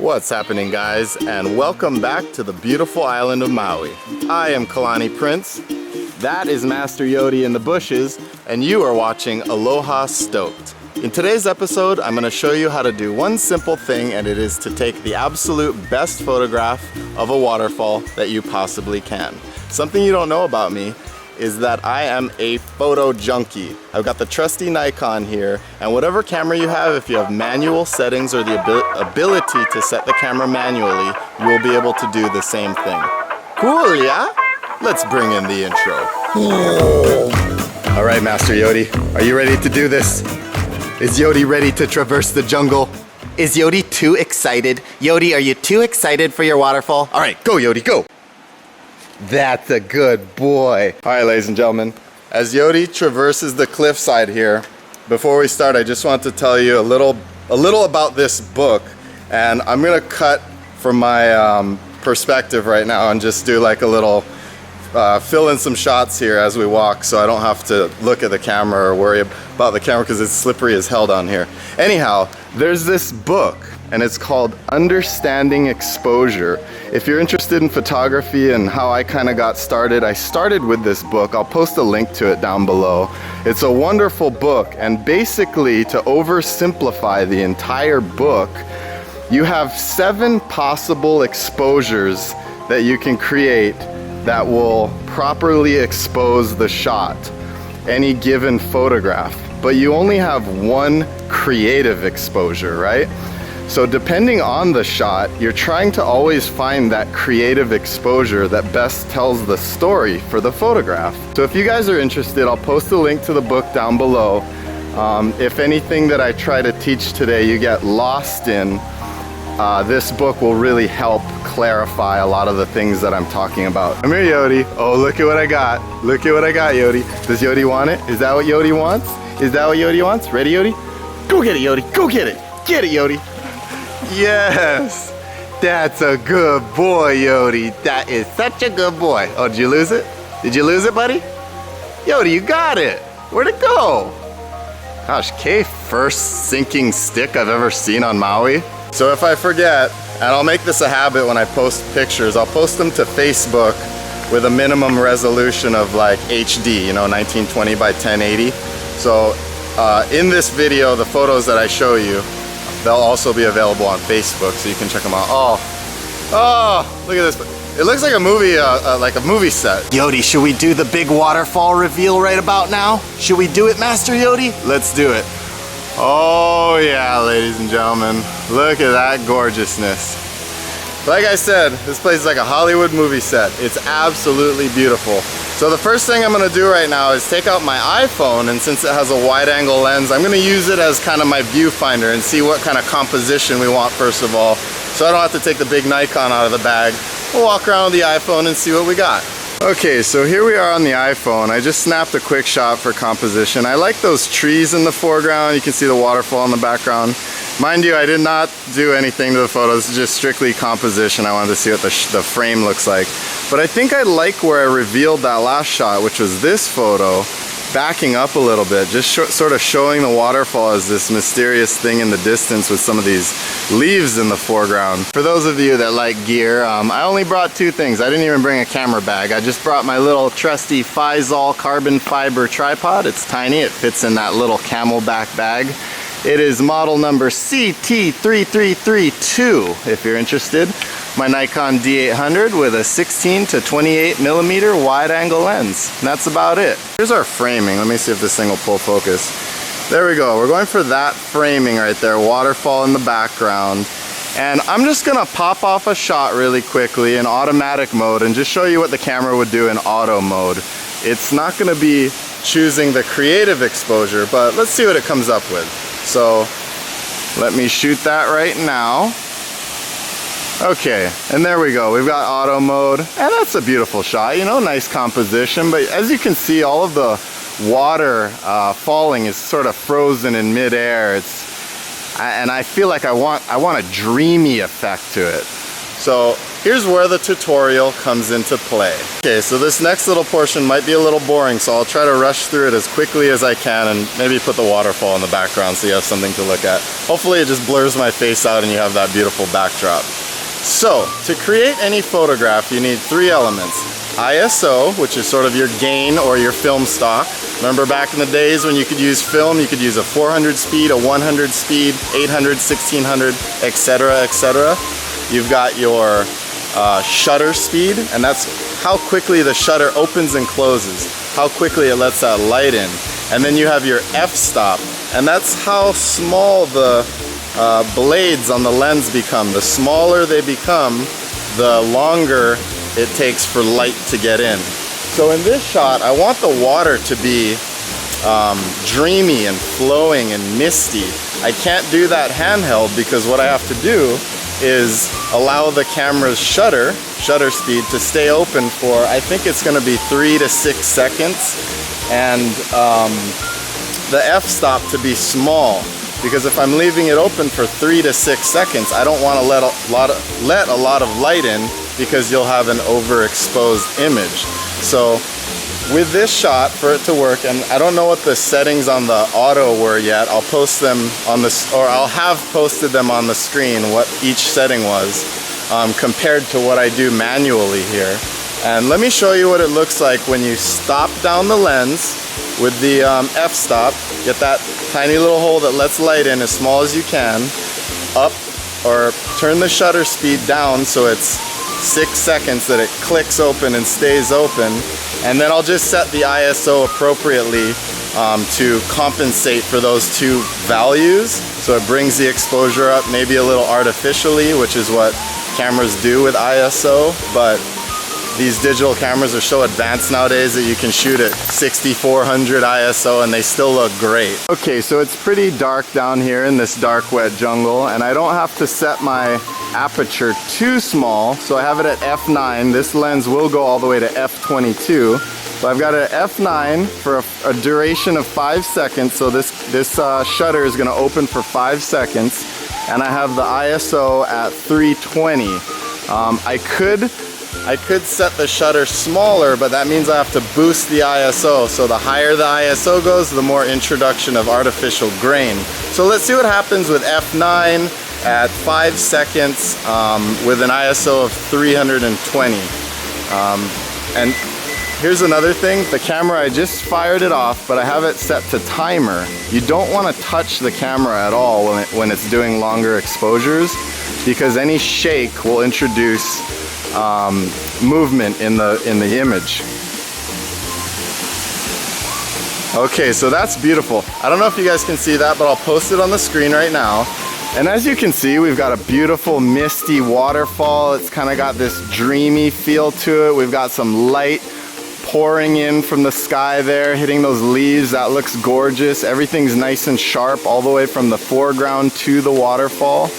What's happening, guys, and welcome back to the beautiful island of Maui. I am Kalani Prince, that is Master Yodi in the bushes, and you are watching Aloha Stoked. In today's episode, I'm going to show you how to do one simple thing, and it is to take the absolute best photograph of a waterfall that you possibly can. Something you don't know about me is that I am a photo junkie. I've got the trusty Nikon here, and whatever camera you have, if you have manual settings or the ability to set the camera manually, you will be able to do the same thing. Cool, yeah? Let's bring in the intro. All right, Master Yodi, are you ready to do this? Is Yodi ready to traverse the jungle? Is Yodi too excited? Yodi, are you too excited for your waterfall? All right, go Yodi, go. That's a good boy. All right, ladies and gentlemen, as Yodi traverses the cliffside here, before we start, I just want to tell you a little about this book, and I'm gonna cut from my perspective right now and just do like a little fill in some shots here as we walk, so I don't have to look at the camera or worry about the camera because it's slippery as hell down here. Anyhow, there's this book, and it's called Understanding Exposure. If you're interested in photography and how I kind of got started, I started with this book. I'll post a link to it down below. It's a wonderful book, and basically, to oversimplify the entire book, you have 7 possible exposures that you can create that will properly expose the shot, any given photograph. But you only have 1 creative exposure, right? So depending on the shot, you're trying to always find that creative exposure that best tells the story for the photograph. So if you guys are interested, I'll post a link to the book down below. If anything that I try to teach today you get lost in, this book will really help clarify a lot of the things that I'm talking about. Come here, Yodi. Oh, look at what I got. Look at what I got, Yodi. Does Yodi want it? Is that what Yodi wants? Is that what Yodi wants? Ready, Yodi? Go get it, Yodi. Go get it. Get it, Yodi. Yes, that's a good boy, Yodi. That is such a good boy. Oh, did you lose it? Did you lose it, buddy? Yodi, you got it. Where'd it go? Gosh, first sinking stick I've ever seen on Maui. So if I forget, and I'll make this a habit when I post pictures, I'll post them to Facebook with a minimum resolution of like HD, 1920 by 1080. So in this video, the photos that I show you, they'll also be available on Facebook, so you can check them out. Oh, look at this. It looks like a movie set. Yodi, should we do the big waterfall reveal right about now? Should we do it, Master Yodi? Let's do it. Oh yeah, ladies and gentlemen. Look at that gorgeousness. Like I said, this place is like a Hollywood movie set. It's absolutely beautiful. So the first thing I'm gonna do right now is take out my iPhone, and since it has a wide angle lens, I'm gonna use it as kind of my viewfinder and see what kind of composition we want first of all. So I don't have to take the big Nikon out of the bag. We'll walk around with the iPhone and see what we got. Okay, so here we are on the iPhone. I just snapped a quick shot for composition. I like those trees in the foreground. You can see the waterfall in the background. Mind you, I did not do anything to the photos, just strictly composition. I wanted to see what the frame looks like. But I think I like where I revealed that last shot, which was this photo, backing up a little bit, just sort of showing the waterfall as this mysterious thing in the distance with some of these leaves in the foreground. For those of you that like gear, I only brought 2 things. I didn't even bring a camera bag. I just brought my little trusty Faisal carbon fiber tripod. It's tiny, it fits in that little camelback bag. It is model number CT3332, if you're interested. My Nikon D800 with a 16 to 28 millimeter wide angle lens. And that's about it. Here's our framing. Let me see if this thing will pull focus. There we go. We're going for that framing right there. Waterfall in the background. And I'm just gonna pop off a shot really quickly in automatic mode and just show you what the camera would do in auto mode. It's not gonna be choosing the creative exposure, but let's see what it comes up with. So let me shoot that right now. Okay, and there we go. We've got auto mode, and that's a beautiful shot, nice composition. But as you can see, all of the water falling is sort of frozen in midair. And I feel like I want a dreamy effect to it. So here's where the tutorial comes into play. Okay, so this next little portion might be a little boring, so I'll try to rush through it as quickly as I can and maybe put the waterfall in the background so you have something to look at. Hopefully it just blurs my face out and you have that beautiful backdrop. So, to create any photograph, you need three elements. ISO, which is sort of your gain or your film stock. Remember back in the days when you could use film, you could use a 400 speed, a 100 speed, 800, 1600, etc., etc. You've got your shutter speed, and that's how quickly the shutter opens and closes, how quickly it lets that light in. And then you have your f-stop, and that's how small the blades on the lens become. The smaller they become, the longer it takes for light to get in. So in this shot, I want the water to be dreamy and flowing and misty. I can't do that handheld because what I have to do is allow the camera's shutter speed to stay open for, I think it's gonna be 3 to 6 seconds, and the f-stop to be small, because if I'm leaving it open for 3 to 6 seconds, I don't want to let a lot of light in, because you'll have an overexposed image. So with this shot, for it to work, and I don't know what the settings on the auto were yet, I'll post them on this, or I'll have posted them on the screen, what each setting was, compared to what I do manually here. And let me show you what it looks like when you stop down the lens with the f-stop, get that tiny little hole that lets light in as small as you can, up, or turn the shutter speed down so it's 6 seconds that it clicks open and stays open, and then I'll just set the ISO appropriately to compensate for those two values, so it brings the exposure up maybe a little artificially, which is what cameras do with ISO, but these digital cameras are so advanced nowadays that you can shoot at 6400 ISO and they still look great. Okay, so it's pretty dark down here in this dark wet jungle, and I don't have to set my aperture too small, so I have it at f9. This lens will go all the way to f22. So I've got it at f9 for a duration of 5 seconds, so this shutter is going to open for 5 seconds, and I have the ISO at 320. I could set the shutter smaller, but that means I have to boost the ISO. So the higher the ISO goes, the more introduction of artificial grain. So let's see what happens with f9 at 5 seconds with an ISO of 320. And here's another thing. The camera, I just fired it off, but I have it set to timer. You don't want to touch the camera at all when it's doing longer exposures, because any shake will introduce movement in the image. Okay, so that's beautiful. I don't know if you guys can see that, but I'll post it on the screen right now. And as you can see, we've got a beautiful misty waterfall. It's kind of got this dreamy feel to it. We've got some light pouring in from the sky there, hitting those leaves. That looks gorgeous. Everything's nice and sharp all the way from the foreground to the waterfall.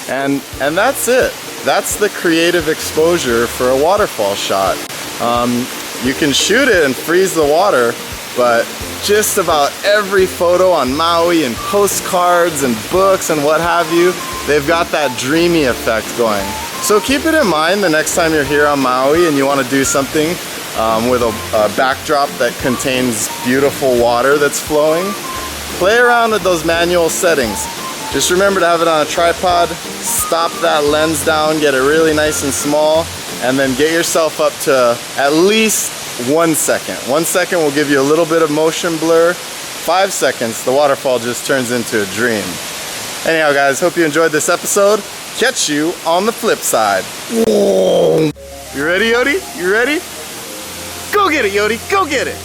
And that's it. That's the creative exposure for a waterfall shot. You can shoot it and freeze the water, but just about every photo on Maui and postcards and books and what have you, they've got that dreamy effect going. So keep it in mind the next time you're here on Maui and you want to do something with a backdrop that contains beautiful water that's flowing. Play around with those manual settings. Just remember to have it on a tripod, stop that lens down, get it really nice and small, and then get yourself up to at least 1 second. 1 second will give you a little bit of motion blur. 5 seconds, the waterfall just turns into a dream. Anyhow guys, hope you enjoyed this episode. Catch you on the flip side. You ready, Yodi? You ready? Go get it, Yodi, go get it!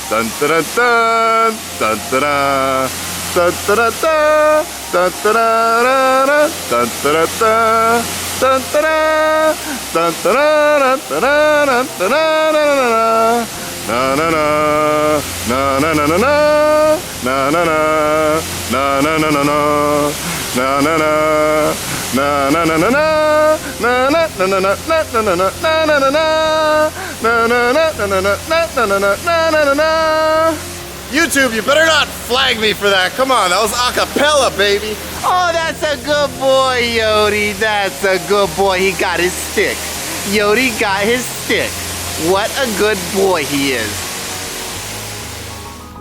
Dun dun dun dun dun dun. Da da da da da da da da da da da da da da YouTube, you better not flag me for that. Come on, that was a cappella, baby. Oh, that's a good boy, Yodi. That's a good boy. He got his stick. Yodi got his stick. What a good boy he is.